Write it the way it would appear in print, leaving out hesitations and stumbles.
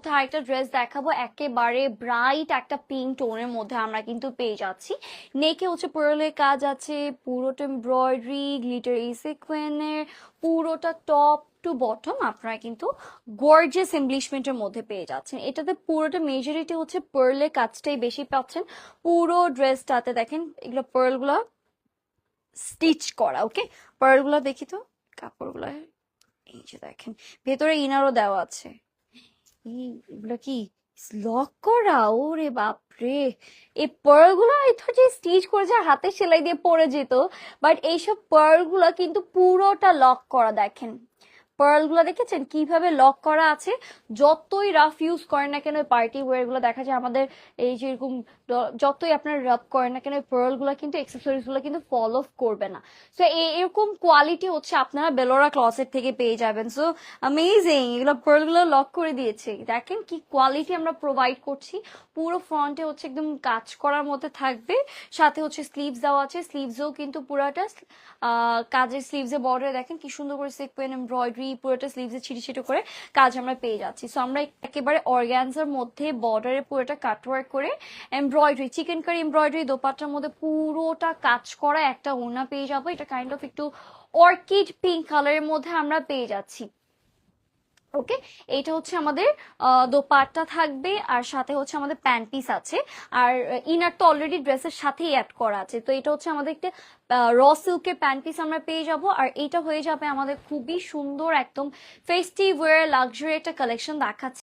মধ্যে আরেকটা ড্রেস দেখাবো, একেবারে ব্রাইট একটা পিঙ্ক টোনের মধ্যে আমরা কিন্তু পেয়ে যাচ্ছি। নেকে হচ্ছে পার্লের কাজ আছে, পুরোটা এমব্রয়ডারি, গ্লিটার সিকোয়েনের, পুরোটা টপ টু বটম আপনারা কিন্তু গর্জিয়াস এমব্লিশমেন্টের মধ্যে পেয়ে যাচ্ছেন। এটাতে পুরোটা মেজরিটি হচ্ছে পার্লের কাজটাই বেশি পাচ্ছেন। পুরো ড্রেসটাতে দেখেন এগুলো পার্লগুলো স্টিচ করা। ওকে, পার্লগুলো দেখি তো, কাপড়গুলো এই যে দেখেন, ভেতরে ইনারও দেওয়া আছে। এগুলো কি লক করা? ওরে বাপরে, এই পার্ল গুলো যে স্টিচ করেছে হাতে সেলাই দিয়ে পরে যেত, বাট এইসব পার্ল গুলো কিন্তু পুরোটা লক করা। দেখেন পার্ল গুলো দেখেছেন কিভাবে লক করা আছে। যতই রাফ ইউজ করেন না কেন, পার্টি ওয়্যার গুলো দেখা যায় আমাদের এই যে এরকম যতই আপনার রাফ করেন না কেন, পার্ল গুলো কিন্তু এক্সেসরিজ গুলো কিন্তু ফল অফ করবে না। সো এরকম কোয়ালিটি হচ্ছে আপনারা বেলোরা ক্লসেট থেকে পেয়ে যাবেন। সো অ্যামেজিং, এগুলো পার্ল গুলো লক করে দিয়েছে। দেখেন কি কোয়ালিটি আমরা প্রোভাইড করছি। পুরো ফ্রন্টে হচ্ছে একদম কাজ করার মধ্যে থাকবে, সাথে হচ্ছে স্লিভস দেওয়া আছে, স্লিভসও কিন্তু পুরাটা কাজের স্লিভসে বর্ডারে দেখেন কি সুন্দর করে সিকোয়েন এমব্রয়ডারি, পুরোটা স্লিভসে ছিটি ছিটি করে কাজ আমরা পেয়ে যাচ্ছি। সো আমরা একেবারে অর্গানজার মধ্যে বর্ডারে পুরোটা কাটওয়ার্ক করে এমব্রয়ডারি, চিকেন কারি এমব্রয়ডারি, দোপাট্টার মধ্যে পুরোটা কাজ করা একটা ওড়না পেয়ে যাবো। এটা কাইন্ড অফ একটু অর্কিড পিঙ্ক কালারের মধ্যে আমরা পেয়ে যাচ্ছি। ওকে, এটা হচ্ছে আমাদের দোপাট্টা থাকবে, আর সাথে হচ্ছে আমাদের প্যান্ট পিস আছে, আর ইনার তো অলরেডি ড্রেসের সাথেই অ্যাড করা আছে। তো এটা হচ্ছে আমাদের একটা র সিল্কের প্যান্ট পিস আমরা পেয়ে যাব, আর এটা হয়ে যাবে আমাদের খুবই সুন্দর একদম ফেস্টিভ ওয়্যার লাক্সারি একটা কালেকশন দেখাচ্ছে।